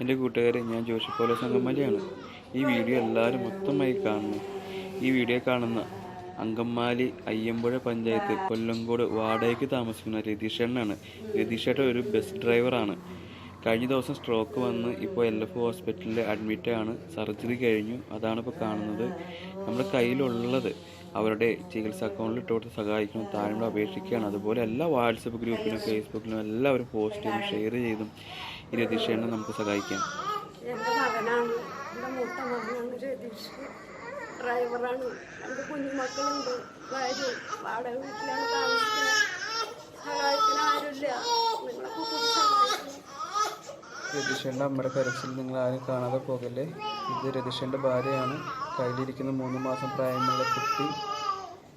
എൻ്റെ കൂട്ടുകാരെ, ഞാൻ ജോഷി പോലീസ് അങ്കമാലിയാണ്. ഈ വീഡിയോ എല്ലാവരും മൊത്തമായി കാണണം. ഈ വീഡിയോ കാണുന്ന അങ്കമാലി അയ്യമ്പുഴ പഞ്ചായത്ത് കൊല്ലങ്കോട് വാടകയ്ക്ക് താമസിക്കുന്ന രതീഷേട്ടനാണ്. രതീഷേട്ടൻ ഒരു ബസ് ഡ്രൈവറാണ്. കഴിഞ്ഞ ദിവസം സ്ട്രോക്ക് വന്ന് ഇപ്പോൾ LF ഹോസ്പിറ്റലിൽ അഡ്മിറ്റാണ്. സർജറി കഴിഞ്ഞു. അതാണ് ഇപ്പോൾ കാണുന്നത്. നമ്മുടെ കയ്യിലുള്ളത് അവരുടെ ചികിത്സ അക്കൗണ്ടിൽ ഇട്ടോട്ട് സഹായിക്കണം, താഴെ അപേക്ഷിക്കുകയാണ്. അതുപോലെ എല്ലാ വാട്സപ്പ് ഗ്രൂപ്പിലും ഫേസ്ബുക്കിലും എല്ലാവരും പോസ്റ്റ് ചെയ്തും ഷെയർ ചെയ്തും ഈ രതീഷേട്ടനെ നമുക്ക് സഹായിക്കാം. എൻ്റെ മകനാണ്, എൻ്റെ മൂത്ത മകനാണ് രതീഷ്. ഡ്രൈവറാണ്. രണ്ട് കുഞ്ഞുമക്കളുണ്ട്. ഭാര്യ വാടക വീട്ടിലാണ് താമസിക്കുന്നത്. സഹായത്തിന് ആരുമില്ല. നിങ്ങളൊക്കെ കൂടി സഹായിക്കണം. രതീഷേട്ടൻ്റെ അമ്മയുടെ കരച്ചിൽ നിങ്ങൾ ആരും കാണാതെ പോകല്ലേ. ഇത് രതീഷേട്ടൻ്റെ ഭാര്യയാണ്. കയ്യിലിരിക്കുന്ന 3 മാസം പ്രായമുള്ള കുട്ടി.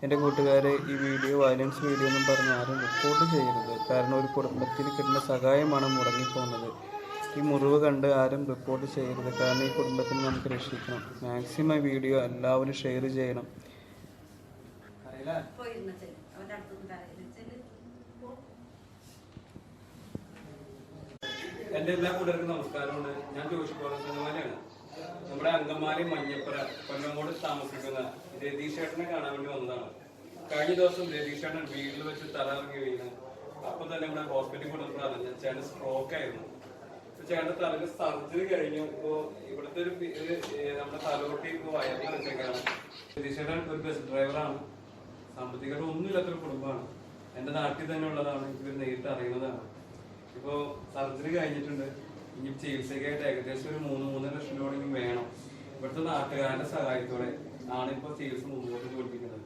എൻ്റെ കൂട്ടുകാരെ, ഈ വീഡിയോ വയലൻസ് വീഡിയോ എന്നും പറഞ്ഞ് ആരും റിപ്പോർട്ട് ചെയ്യരുത്. കാരണം ഒരു കുടുംബത്തിന് കിട്ടുന്ന സഹായമാണ് മുടങ്ങിപ്പോകുന്നത്. ഈ മുറിവ് കണ്ട് ആരും റിപ്പോർട്ട് ചെയ്യരുത്. കാരണം ഈ കുടുംബത്തിന് നമുക്ക് രക്ഷിക്കണം. മാക്സിമം വീഡിയോ എല്ലാവരും ഷെയർ ചെയ്യണം. എൻ്റെ എല്ലാ കൂട്ടർക്കും നമസ്കാരമുണ്ട്. ഞാൻ ജോഷി പോലീസ് അങ്കമാലിയാണ്. നമ്മുടെ അങ്കമാലി മഞ്ഞപ്പുര കൊല്ലങ്കോട് താമസിക്കുന്ന രതീഷേട്ടനെ കാണാൻ വേണ്ടി വന്നതാണ്. കഴിഞ്ഞ ദിവസം രതീഷേട്ടൻ വീട്ടിൽ വെച്ച് തലയിറങ്ങി വീണ്. അപ്പം തന്നെ ഇവിടെ ഹോസ്പിറ്റലിൽ കൊണ്ടുവന്ന് അറിഞ്ഞ ചേട്ടൻ സ്ട്രോക്ക് ആയിരുന്നു. ചേട്ടൻ തലക്ക് സർജറി കഴിഞ്ഞു. ഇപ്പോൾ ഇവിടുത്തെ ഒരു നമ്മുടെ തലോട്ടി ഇപ്പോൾ വയറിൽ വെച്ചേക്കാണ്. രതീഷേട്ടൻ ഒരു ബസ് ഡ്രൈവറാണ്. സാമ്പത്തികമായിട്ട് ഒന്നുമില്ലാത്തൊരു കുടുംബമാണ്. എൻ്റെ നാട്ടിൽ തന്നെ ഉള്ളതാണ്. ഇവർ നേരിട്ട് അറിയുന്നതാണ്. ഇപ്പോൾ സർജറി കഴിഞ്ഞിട്ടുണ്ട്. ഇനി ചികിത്സയ്ക്കായിട്ട് ഏകദേശം ഒരു 3-3.5 ലക്ഷം രൂപ വേണം. ഇവിടുത്തെ നാട്ടുകാരുടെ സഹായത്തോടെ ആണ് ഇപ്പോൾ ചികിത്സ മുമ്പോട്ട് ചോദിക്കുന്നത്.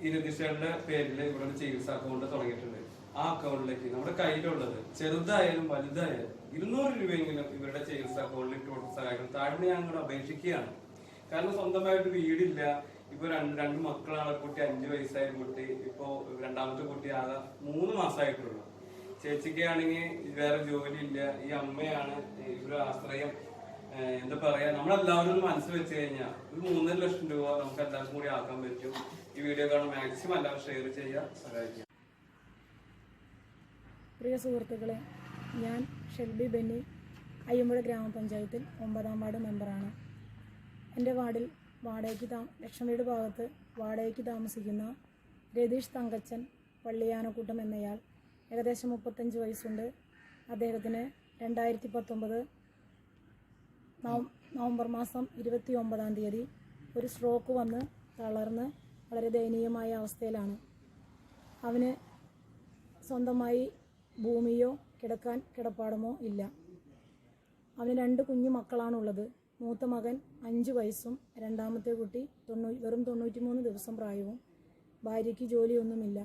ഈ രതീഷേട്ടന്റെ പേരിൽ ഇവിടെ ചികിത്സ അക്കൗണ്ട് തുടങ്ങിയിട്ടുണ്ട്. ആ അക്കൗണ്ടിലേക്ക് നമ്മുടെ കയ്യിലുള്ളത് ചെറുതായാലും വലുതായാലും 200 രൂപയെങ്കിലും ഇവരുടെ ചികിത്സ അക്കൗണ്ടിൽ ഇട്ട് കൊടുത്ത് സഹായിക്കണം. താഴ്മ ഞങ്ങൾ അപേക്ഷിക്കുകയാണ്. കാരണം സ്വന്തമായിട്ട് വീടില്ല. ഇപ്പൊ രണ്ട് മക്കളാണ്. കുട്ടി 5 വയസ്സായ കുട്ടി. ഇപ്പോ രണ്ടാമത്തെ കുട്ടി ആകെ 3 മാസമായിട്ടുള്ളൂ. ചേച്ചിക്ക് ആണെങ്കിൽ വേറെ ജോലി ഇല്ല. ഈ അമ്മയാണ് ഇവരുടെ ആശ്രയം. എന്താ പറയാ, നമ്മളെല്ലാവരും മനസ്സ് വെച്ച് കഴിഞ്ഞാൽ ഒരു 3.5 ലക്ഷം രൂപ നമുക്ക് എല്ലാവർക്കും കൂടി ആക്കാൻ പറ്റും. ഈ വീഡിയോ കാണാൻ മാക്സിമം എല്ലാവരും ഷെയർ ചെയ്യുക, സഹായിക്കുക. പ്രിയ സുഹൃത്തുക്കളെ, ഞാൻ ഷെൽബി ബെന്നി, അയ്യമ്പുഴ ഗ്രാമപഞ്ചായത്തിൽ 9-ാം വാർഡ് മെമ്പറാണ്. എൻ്റെ വാർഡിൽ ലക്ഷം വീട് ഭാഗത്ത് വാടകയ്ക്ക് താമസിക്കുന്ന രതീഷ് തങ്കച്ചൻ പള്ളിയാനക്കൂട്ടം എന്നയാൾ. ഏകദേശം 35 വയസ്സുണ്ട്. അദ്ദേഹത്തിന് 2019 നവംബർ മാസം 29-ാം തീയതി ഒരു സ്ട്രോക്ക് വന്ന് തളർന്ന് വളരെ ദയനീയമായ അവസ്ഥയിലാണ്. അവന് സ്വന്തമായി ഭൂമിയോ കിടപ്പാടമോ ഇല്ല. അവന് 2 കുഞ്ഞു മക്കളാണുള്ളത്. മൂത്ത മകൻ 5 വയസ്സും രണ്ടാമത്തെ കുട്ടി വെറും 93 ദിവസം പ്രായവും. ഭാര്യയ്ക്ക് ജോലിയൊന്നുമില്ല.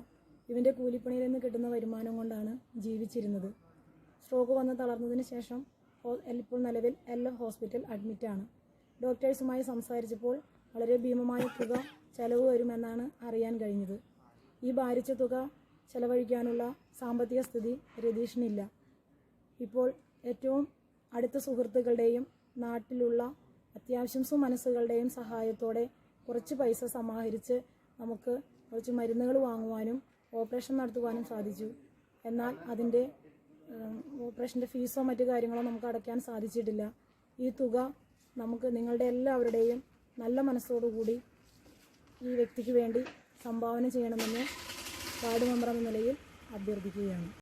ഇവൻ്റെ കൂലിപ്പണിയിൽ നിന്ന് കിട്ടുന്ന വരുമാനം കൊണ്ടാണ് ജീവിച്ചിരുന്നത്. സ്ട്രോക്ക് വന്ന് തളർന്നതിന് ശേഷം ഇപ്പോൾ നിലവിൽ LF ഹോസ്പിറ്റൽ അഡ്മിറ്റാണ്. ഡോക്ടേഴ്സുമായി സംസാരിച്ചപ്പോൾ വളരെ ഭീമമായ തുക ചെലവ് വരുമെന്നാണ് അറിയാൻ കഴിഞ്ഞത്. ഈ ഭാരിച്ച തുക ചെലവഴിക്കാനുള്ള സാമ്പത്തിക സ്ഥിതി രതീഷിനില്ല. ഇപ്പോൾ ഏറ്റവും അടുത്ത സുഹൃത്തുക്കളുടെയും നാട്ടിലുള്ള അത്യാവശ്യം സുമനസ്സുകളുടെയും സഹായത്തോടെ കുറച്ച് പൈസ സമാഹരിച്ച് നമുക്ക് കുറച്ച് മരുന്നുകൾ വാങ്ങുവാനും ഓപ്പറേഷൻ നടത്തുവാനും സാധിച്ചു. എന്നാൽ അതിൻ്റെ ഓപ്പറേഷൻ്റെ ഫീസോ മറ്റു കാര്യങ്ങളോ നമുക്ക് അടയ്ക്കാൻ സാധിച്ചിട്ടില്ല. ഈ തുക നമുക്ക് നിങ്ങളുടെ എല്ലാവരുടെയും നല്ല മനസ്സോടുകൂടി ഈ വ്യക്തിക്ക് വേണ്ടി സംഭാവന ചെയ്യണമെന്ന് വാർഡ് മെമ്പർ എന്ന നിലയിൽ അഭ്യർത്ഥിക്കുകയാണ്.